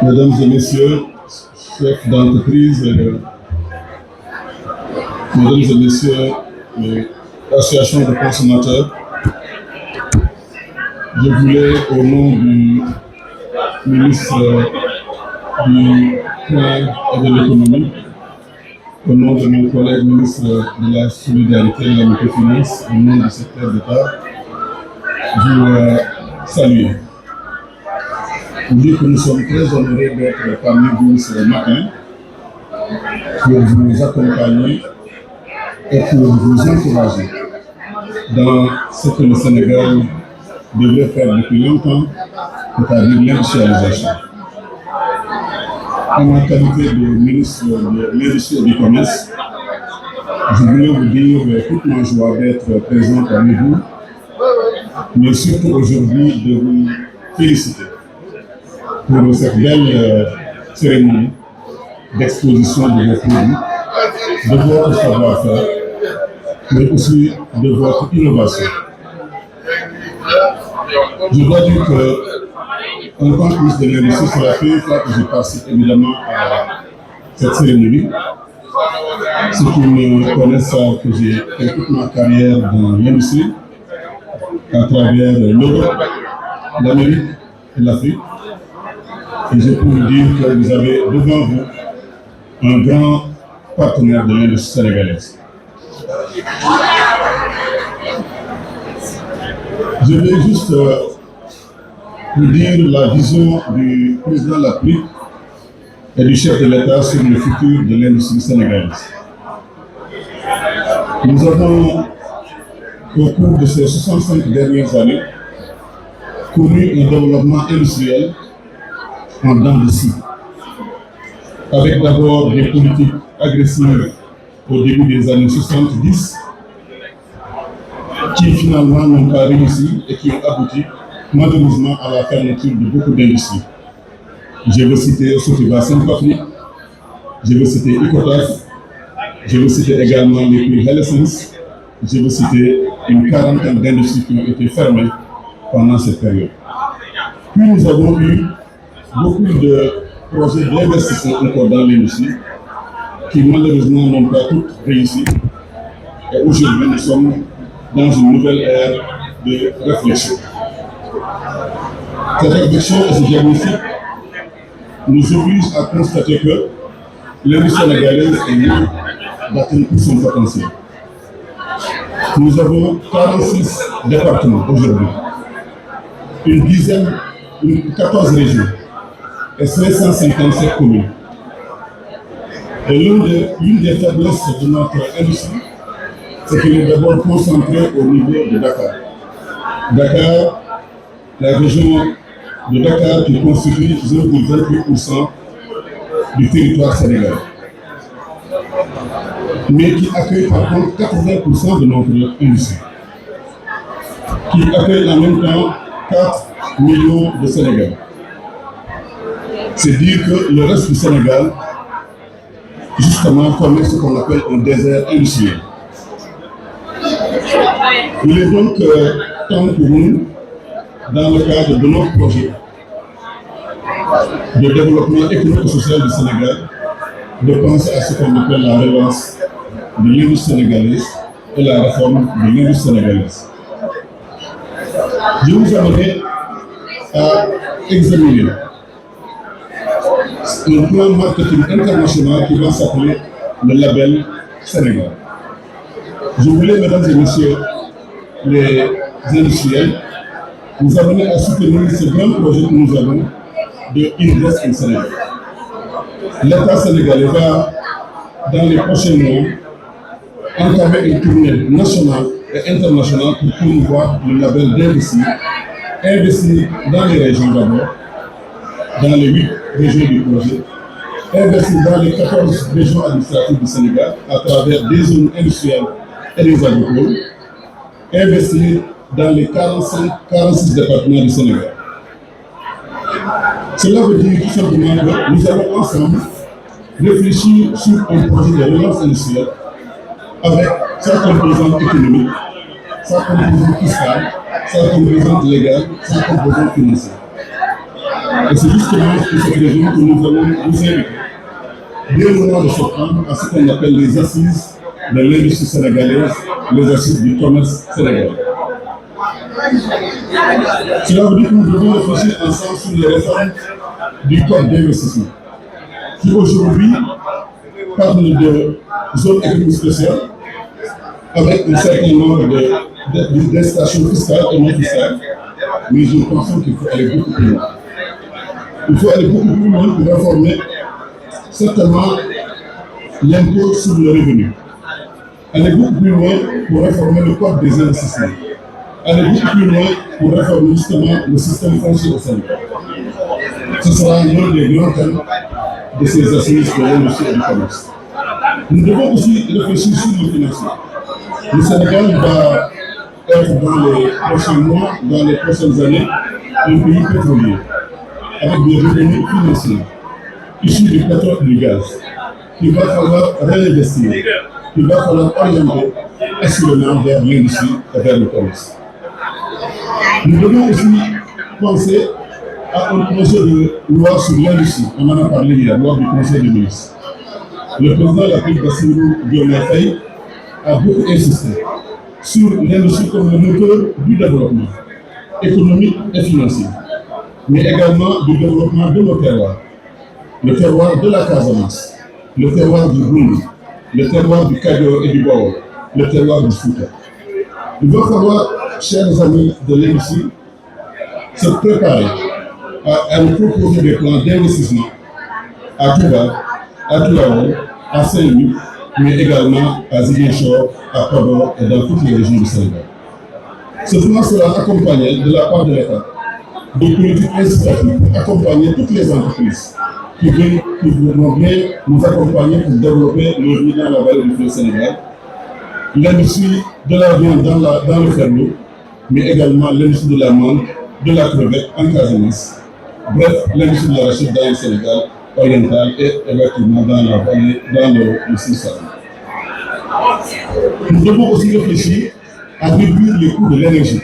Mesdames et messieurs, chefs d'entreprise, mesdames et messieurs, l'association de consommateurs, je voulais, au nom du ministre du Plan et de l'économie, au nom de mon collègue ministre de la Solidarité et de la Microfinance, au nom du secteur d'État, vous saluer. Vous dire que nous sommes très honorés d'être parmi vous ce matin pour vous accompagner et pour vous encourager dans ce que le Sénégal devrait faire depuis longtemps, c'est-à-dire l'industrialisation. En ma qualité de ministre de l'Industrie et du Commerce, je voulais vous dire toute ma joie d'être présent parmi vous, mais surtout aujourd'hui de vous féliciter pour cette belle cérémonie d'exposition de vos produits, de votre savoir-faire, mais aussi de votre innovation. Je dois dire que, en tant que ministre de l'Industrie, c'est la première fois que je participe évidemment à cette cérémonie. Ceux qui me connaissent savent que j'ai fait toute ma carrière dans l'industrie, à travers l'Europe, l'Amérique et l'Afrique. Et je peux vous dire que vous avez devant vous un grand partenaire de l'industrie sénégalaise. Je vais juste vous dire la vision du président de la République et du chef de l'État sur le futur de l'industrie sénégalaise. Nous avons, au cours de ces 65 dernières années, connu un développement industriel en dents de scie, avec d'abord des politiques agressives au début des années 70, qui finalement n'ont pas réussi et qui ont abouti malheureusement à la fermeture de beaucoup d'industries. Je veux citer Sofiba Saint-Patrick, je veux citer Icotaf, je veux citer également les prix Hellesens, je veux citer une quarantaine d'industries qui ont été fermées pendant cette période. Puis nous avons eu beaucoup de projets d'investissement encore dans l'industrie qui malheureusement n'ont pas toutes réussi. Et aujourd'hui, nous sommes dans une nouvelle ère de réflexion. Cette réflexion et ce diagnostic nous oblige à constater que l'industrie sénégalaise est loin d'atteindre tout son potentiel. Nous avons 46 départements aujourd'hui, une dizaine, 14 régions et 557 communes. Et l'une des faiblesses de notre industrie, c'est qu'elle est d'abord concentrée au niveau de Dakar. Dakar, la région de Dakar qui constitue 0,28% du territoire sénégalais, mais qui accueille par contre 80% de notre industrie, qui accueille en même temps 4 millions de Sénégalais. C'est dire que le reste du Sénégal, justement, connaît ce qu'on appelle un désert industriel. Il est donc temps pour nous, dans le cadre de notre projet de développement économique et social du Sénégal, de penser à ce qu'on appelle la relance de l'industrie sénégalaise et la réforme de l'industrie sénégalaise. Je vous amener à examiner un plan marketing international qui va s'appeler le label Sénégal. Je voulais, mesdames et messieurs les industriels, vous amener à soutenir ce grand projet que nous avons de Invest in Sénégal. L'État sénégalais va, dans les prochains mois, entamer une tournée nationale et internationale pour promouvoir le label d'investir, investir dans les régions d'abord, dans les 8 régions du projet, investir dans les 14 régions administratives du Sénégal à travers des zones industrielles et des agricoles, investir dans les 46 départements du Sénégal. Cela veut dire tout simplement que nous allons ensemble réfléchir sur un projet de relance industrielle avec sa composante économique, sa composante fiscale, sa composante légale, sa composante financière. Et c'est justement pour cette raison que nous allons vous inviter, dès le mois de septembre, à ce qu'on appelle les assises de l'industrie sénégalaise, les assises du commerce sénégalais. Cela veut dire que nous devons réfléchir ensemble sur les réformes du code d'investissement, qui aujourd'hui parle de zone économique spéciale, avec un certain nombre d'installations fiscales et non fiscales, mais je pense qu'il faut aller beaucoup plus loin. Il faut aller beaucoup plus loin pour réformer certainement l'impôt sur le revenu. Aller beaucoup plus loin pour réformer le code des investissements. Aller beaucoup plus loin pour réformer justement le système foncier au Sénégal. Ce sera l'un des grands thèmes de ces assises de l'industrie et du commerce. Nous devons aussi réfléchir sur le financier. Le Sénégal va être dans les prochains mois, dans les prochaines années, un pays pétrolier, avec des revenus financiers issus du pétrole et du gaz, qu'il va falloir réinvestir, qu'il va falloir orienter assurément vers l'industrie et vers le commerce. Nous devons aussi penser à un projet de loi sur l'industrie. On en a parlé hier, loi du Conseil des ministres. Le président de la République, Bassirou Diomaye Faye, a beaucoup insisté sur l'industrie comme le moteur du développement économique et financier, mais également du développement de nos terroirs. Le terroir de la Casamance, le terroir du Burundi, le terroir du Kayor et du Baol, le terroir du Fouta. Il va falloir, chers amis de l'industrie, se préparer à nous proposer des plans d'investissement à Touba, à Tuaon, à Saint-Louis, mais également à Ziguinchor, à Podor et dans toutes les régions du Sénégal. Ce plan sera accompagné de la part de l'État de politiques incitatives pour accompagner toutes les entreprises qui vont bien nous accompagner pour développer nos vies dans la vallée du fleuve Sénégal, l'industrie de la viande dans le ferlo, mais également l'industrie de la mangue, de la crevette en Casamance, bref, l'industrie de l'arachide dans le Sénégal oriental et effectivement dans la vallée, dans le Sine-Saloum. Nous devons aussi réfléchir à réduire les coûts de l'énergie.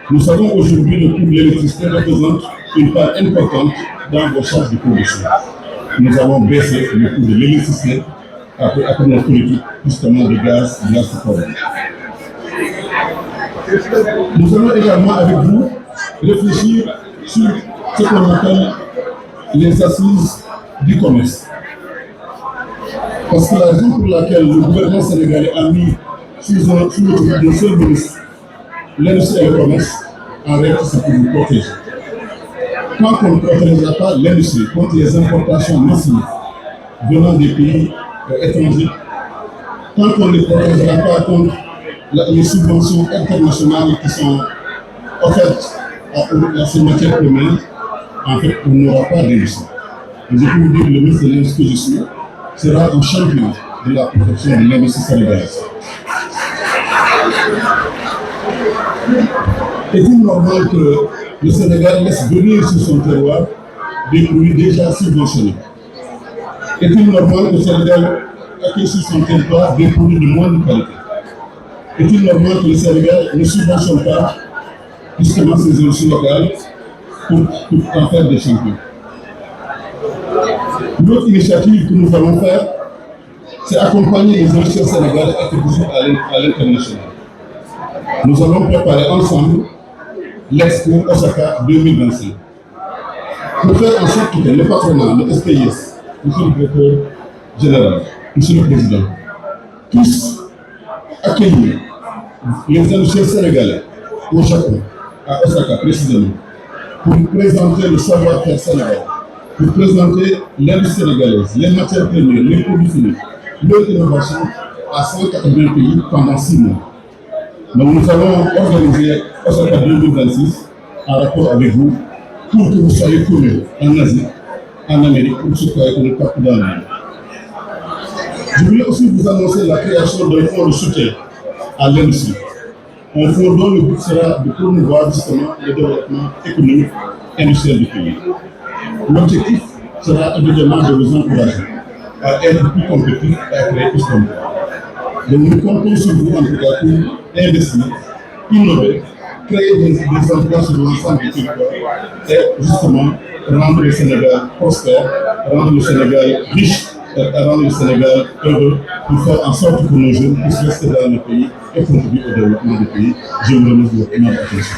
Nous savons aujourd'hui que le coût de l'électricité représente une part importante dans vos charges de production. Nous avons baissé le coût de l'électricité après notre politique justement de gaz pétrole. Nous allons également avec vous réfléchir sur ce qu'on appelle les assises du commerce. Parce que la raison pour laquelle le gouvernement sénégalais a mis sous le seul ministre l'industrie et le commerce, en réalité, c'est pour nous protéger. Tant qu'on ne protégera pas l'industrie contre les importations massives venant des pays étrangers, tant qu'on ne protégera pas contre les subventions internationales qui sont offertes à ces matières premières, en fait, on n'aura pas d'industrie. Et je peux vous dire que le ministre de l'Industrie que je suis sera un champion de la protection de l'industrie sénégalaise. Est-il normal que le Sénégal laisse venir sur son terroir des produits déjà subventionnés? Est-il normal que le Sénégal accueille sur son territoire des produits de moindre qualité? Est-il normal que le Sénégal ne subventionne pas justement ces industries locales pour en faire des champions? L'autre initiative que nous allons faire, c'est accompagner les industries sénégalaises à l'international. Nous allons préparer ensemble l'Expo Osaka 2025. Pour faire en sorte que le patronat, le SPIS, monsieur le directeur général, monsieur le président, puissent accueillir les industries sénégalais au Japon, à Osaka précisément, pour présenter le savoir-faire sénégalais, pour présenter l'industrie sénégalaise, les matières premières, les produits finis, leur innovation à 180 pays pendant 6 mois. Donc nous allons organiser Osaka 2026 en rapport avec vous pour que vous soyez connus en Asie, en Amérique, pour que vous soyez connus partout dans le monde. Je voulais aussi vous annoncer la création d'un fonds de soutien à l'industrie. Un fonds dont le but sera de promouvoir justement le développement économique et industriel du pays. L'objectif sera évidemment de vous encourager à être plus compétitifs et à créer plus d'emplois. Donc nous comptons sur vous en tout cas pour investir, innover, créer des emplois sur l'ensemble du territoire et justement rendre le Sénégal prospère, rendre le Sénégal riche, rendre le Sénégal heureux pour faire en sorte que nos jeunes puissent rester dans le pays et contribuer au développement du pays. Je vous remercie de votre attention.